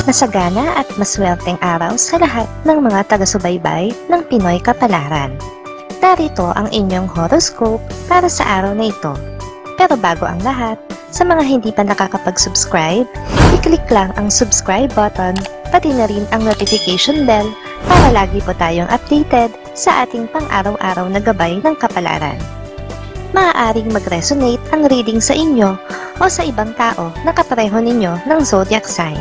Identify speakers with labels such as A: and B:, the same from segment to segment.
A: Masagana at maswerteng araw sa lahat ng mga taga-subaybay ng Pinoy Kapalaran. Narito ang inyong horoscope para sa araw na ito. Pero bago ang lahat, sa mga hindi pa nakakapag-subscribe, i-click lang ang subscribe button, pati na rin ang notification bell para lagi po tayong updated sa ating pang-araw-araw na gabay ng kapalaran. Maaaring mag-resonate ang reading sa inyo o sa ibang tao na kapareho ninyo ng zodiac sign.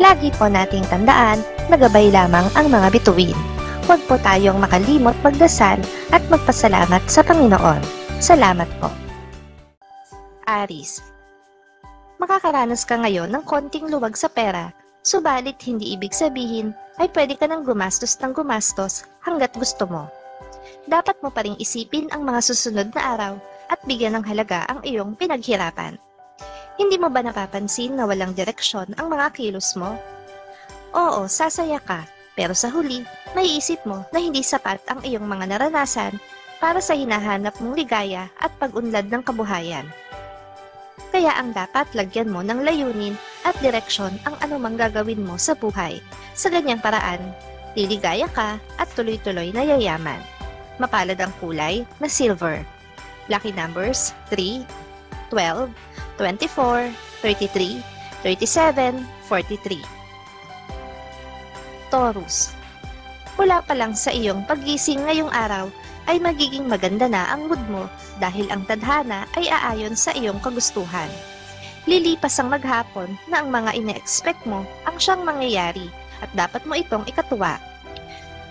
A: Lagi po nating tandaan na gabay lamang ang mga bituin. Huwag po tayong makalimot magdasal at magpasalamat sa Panginoon. Salamat po. Aries. Makakaranas ka ngayon ng konting luwag sa pera, subalit hindi ibig sabihin ay pwede ka nang gumastos ng gumastos hanggat gusto mo. Dapat mo pa ring isipin ang mga susunod na araw at bigyan ng halaga ang iyong pinaghirapan. Hindi mo ba napapansin na walang direksyon ang mga kilos mo? Oo, sasaya ka, pero sa huli, maiisip mo na hindi sapat ang iyong mga naranasan para sa hinahanap mong ligaya at pag-unlad ng kabuhayan. Kaya ang dapat lagyan mo ng layunin at direksyon ang anumang gagawin mo sa buhay. Sa ganyang paraan, liligaya ka at tuloy-tuloy na yayaman. Mapalad ang kulay na silver. Lucky numbers 3, 12, 24, 33, 37, 43. Taurus. Mula pa lang sa iyong paggising ngayong araw ay magiging maganda na ang mood mo dahil ang tadhana ay aayon sa iyong kagustuhan. Lilipas ang maghapon na ang mga ine-expect mo ang siyang mangyayari at dapat mo itong ikatuwa.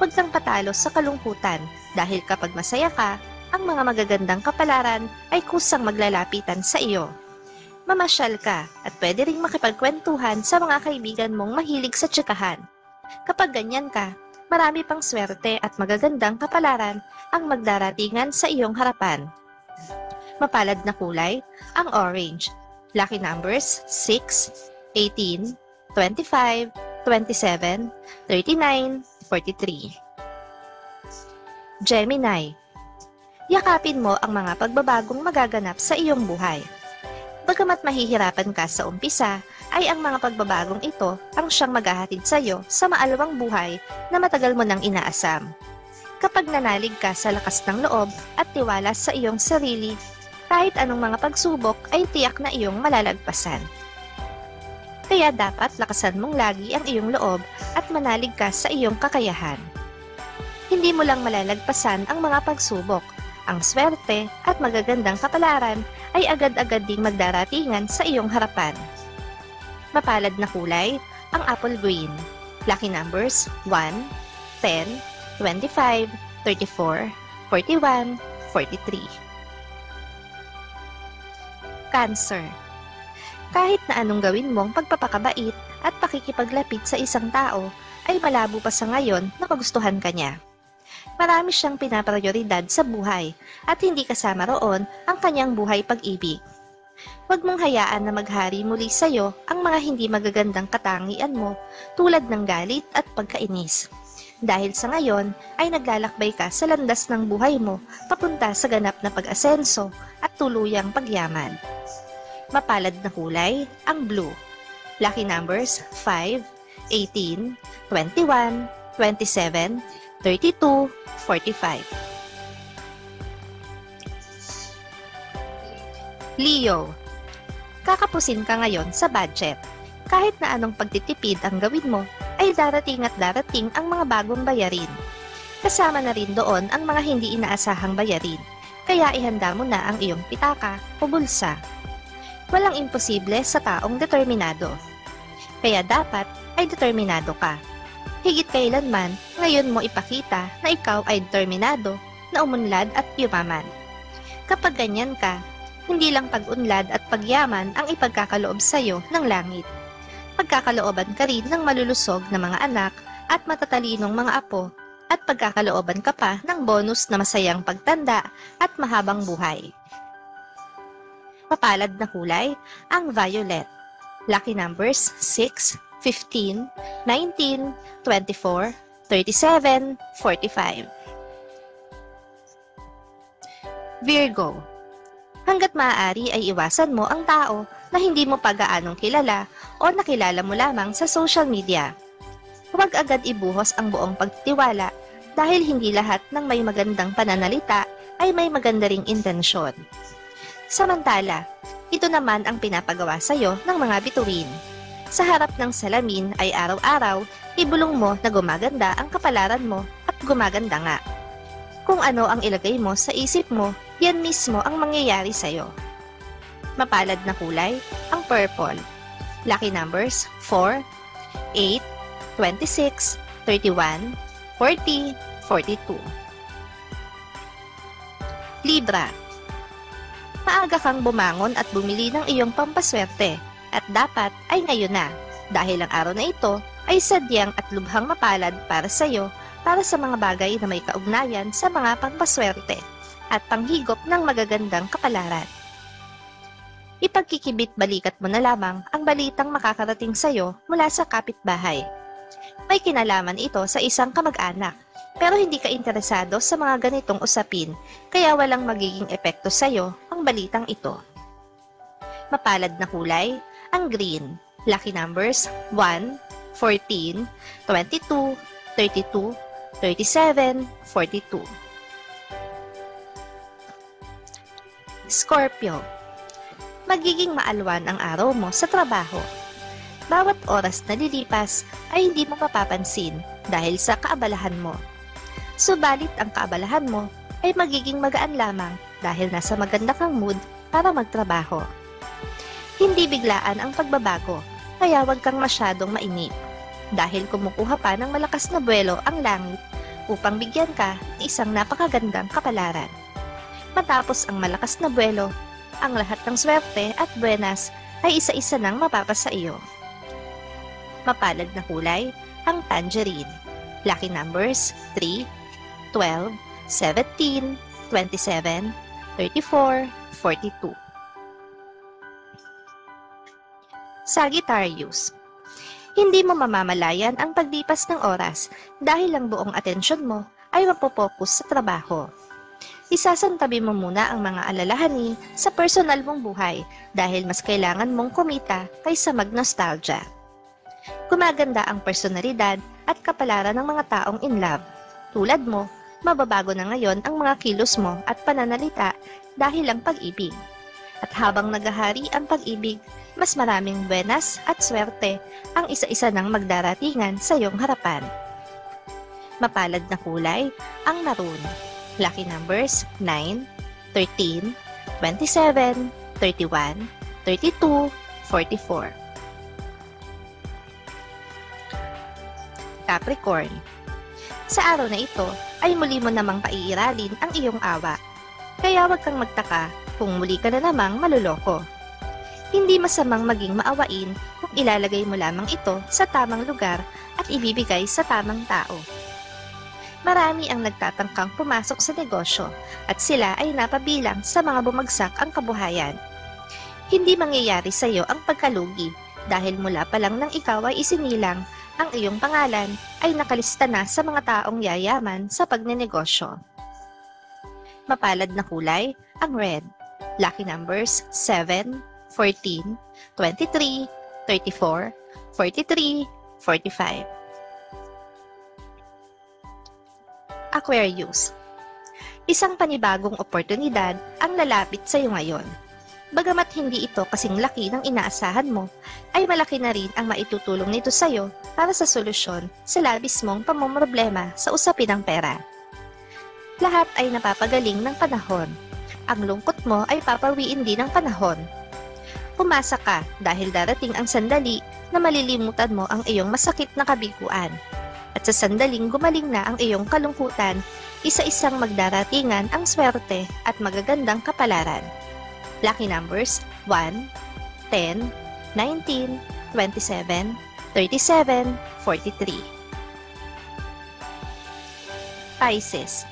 A: Huwag kang patalo sa kalungkutan dahil kapag masaya ka, ang mga magagandang kapalaran ay kusang maglalapitan sa iyo. Mamasyal ka at pwede ring makipagkwentuhan sa mga kaibigan mong mahilig sa tsikahan. Kapag ganyan ka, marami pang swerte at magagandang kapalaran ang magdaratingan sa iyong harapan. Mapalad na kulay, ang orange. Lucky numbers 6, 18, 25, 27, 39, 43. Gemini. Yakapin mo ang mga pagbabagong magaganap sa iyong buhay. Bagamat mahihirapan ka sa umpisa, ay ang mga pagbabagong ito ang siyang maghahatid sa iyo sa maalawang buhay na matagal mo nang inaasam. Kapag nanalig ka sa lakas ng loob at tiwala sa iyong sarili, kahit anong mga pagsubok ay tiyak na iyong malalagpasan. Kaya dapat lakasan mong lagi ang iyong loob at manalig ka sa iyong kakayahan. Hindi mo lang malalagpasan ang mga pagsubok, ang swerte at magagandang kapalaran ay agad-agad ding magdaratingan sa iyong harapan. Mapalad na kulay, ang apple green. Lucky numbers 1, 10, 25, 34, 41, 43. Cancer. Kahit na anong gawin mong pagpapakabait at pakikipaglapit sa isang tao, ay malabo pa sa ngayon na magustuhan ka niya. Marami siyang pinaprioridad sa buhay at hindi kasama roon ang kanyang buhay pag-ibig. Huwag mong hayaan na maghari muli sa iyo ang mga hindi magagandang katangian mo tulad ng galit at pagkainis. Dahil sa ngayon ay naglalakbay ka sa landas ng buhay mo papunta sa ganap na pag-asenso at tuluyang pagyaman. Mapalad na kulay, ang blue. Lucky numbers 5, 18, 21, 27, 32, 45. Leo. Kakapusin ka ngayon sa budget. Kahit na anong pagtitipid ang gawin mo, ay darating at darating ang mga bagong bayarin. Kasama na rin doon ang mga hindi inaasahang bayarin, kaya ihanda mo na ang iyong pitaka o bulsa. Walang imposible sa taong determinado. Kaya dapat ay determinado ka. Higit kailanman, ngayon mo ipakita na ikaw ay determinado na umunlad at yumaman. Kapag ganyan ka, hindi lang pag-unlad at pagyaman ang ipagkakaloob sa iyo ng langit. Pagkakalooban ka rin ng malulusog na mga anak at matatalinong mga apo at pagkakalooban ka pa ng bonus na masayang pagtanda at mahabang buhay. Mapalad na kulay, ang violet. Lucky numbers 6, 15, 19, 24, 37, 45. Virgo. Hanggat maaari ay iwasan mo ang tao na hindi mo pa gaanong kilala o nakilala mo lamang sa social media. Huwag agad ibuhos ang buong pagtitiwala dahil hindi lahat ng may magandang pananalita ay may maganda ring intensyon. Samantala, ito naman ang pinapagawa sa iyo ng mga bituin. Sa harap ng salamin ay araw-araw, ibulong mo na gumaganda ang kapalaran mo at gumaganda nga. Kung ano ang ilagay mo sa isip mo, yan mismo ang mangyayari sa iyo. Mapalad na kulay, ang purple. Lucky numbers 4, 8, 26, 31, 40, 42. Libra. Maaga kang bumangon at bumili ng iyong pampaswerte at dapat ay ngayon na dahil ang araw na ito ay sadyang at lubhang mapalad para sa iyo para sa mga bagay na may kaugnayan sa mga pampaswerte at panghigop ng magagandang kapalaran. Ipagkikibit balikat mo na lamang ang balitang makakarating sa iyo mula sa kapitbahay. May kinalaman ito sa isang kamag-anak pero hindi ka interesado sa mga ganitong usapin kaya walang magiging epekto sa iyo ang balitang ito. Mapalad na kulay, ang green. Lucky numbers 1, 14, 22, 32, 37, 42. Scorpio. Magiging maalwan ang araw mo sa trabaho. Bawat oras na lilipas ay hindi mo mapapansin dahil sa kaabalahan mo. Subalit ang kaabalahan mo ay magiging magaan lamang dahil nasa maganda kang mood para magtrabaho. Hindi biglaan ang pagbabago, kaya huwag kang masyadong mainip dahil kumukuha pa ng malakas na buwelo ang langit upang bigyan ka ng isang napakagandang kapalaran. Matapos ang malakas na buwelo, ang lahat ng swerte at buenas ay isa-isa nang mapapasa iyo. Mapalad na kulay, ang tangerine. Lucky numbers 3, 12, 17, 27, 34, 42. Sagittarius. Hindi mo mamamalayan ang paglipas ng oras dahil ang buong atensyon mo ay mapopokus sa trabaho. Isasantabi mo muna ang mga alalahanin sa personal mong buhay dahil mas kailangan mong kumita kaysa mag-nostalgia. Gumaganda ang personalidad at kapalaran ng mga taong in love. Tulad mo, mababago na ngayon ang mga kilos mo at pananalita dahil ang pag-ibig. At habang naghahari ang pag-ibig, mas maraming buenas at swerte ang isa-isa ng magdaratingan sa iyong harapan. Mapalad na kulay, ang maroon. Lucky numbers 9, 13, 27, 31, 32, 44. Capricorn. Sa araw na ito ay muli mo namang paiiralin ang iyong awa. Kaya huwag kang magtaka kung muli ka na namang maluloko. Hindi masamang maging maawain kung ilalagay mo lamang ito sa tamang lugar at ibibigay sa tamang tao. Marami ang nagtatangkang pumasok sa negosyo at sila ay napabilang sa mga bumagsak ang kabuhayan. Hindi mangyayari sa iyo ang pagkalugi dahil mula pa lang nang ikaw ay isinilang, ang iyong pangalan ay nakalista na sa mga taong yayaman sa pagnenegosyo. Mapalad na kulay, ang red. Lucky numbers 7, 14, 23, 34, 43, 45. Aquarius. Isang panibagong oportunidad ang lalapit sa iyo ngayon. Bagamat hindi ito kasing laki ng inaasahan mo, ay malaki na rin ang maitutulong nito sa iyo para sa solusyon sa labis mong pamomroblema sa usapin ng pera. Lahat ay napapagaling ng panahon. Ang lungkot mo ay papawiin din ng panahon. Pumasa ka dahil darating ang sandali na malilimutan mo ang iyong masakit na kabiguan. At sa sandaling gumaling na ang iyong kalungkutan, isa-isang magdaratingan ang swerte at magagandang kapalaran. Lucky numbers 1, 10, 19, 27, 37, 43. Pisces.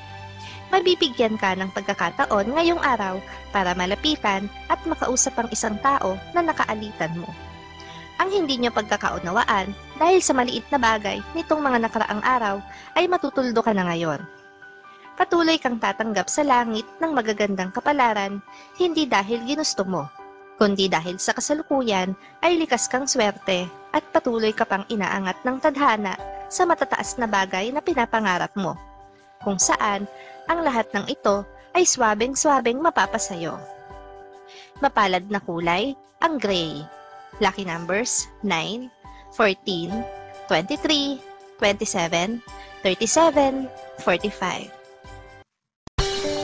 A: Mabibigyan ka ng pagkakataon ngayong araw para malapitan at makausap ang isang tao na nakaalitan mo. Ang hindi nyo pagkakaunawaan dahil sa maliit na bagay nitong mga nakaraang araw ay matutuldo ka na ngayon. Patuloy kang tatanggap sa langit ng magagandang kapalaran hindi dahil ginusto mo, kundi dahil sa kasalukuyan ay likas kang swerte at patuloy ka pang inaangat ng tadhana sa matataas na bagay na pinapangarap mo, kung saan ang lahat ng ito ay swabeng-swabeng mapapasayo. Mapalad na kulay, ang gray. Lucky numbers 9, 14, 23, 27, 37, 45.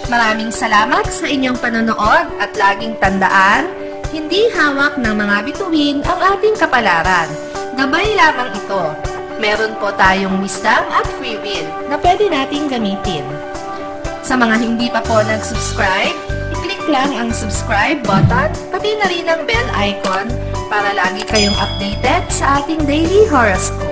A: Maraming salamat sa inyong panonood at laging tandaan, hindi hawak ng mga bituin ang ating kapalaran. Gabay lamang ito. Meron po tayong wisdom at free will na pwede nating gamitin. Sa mga hindi pa po nag-subscribe, i-click lang ang subscribe button, pati na rin ang bell icon para lagi kayong updated sa ating daily horoscope.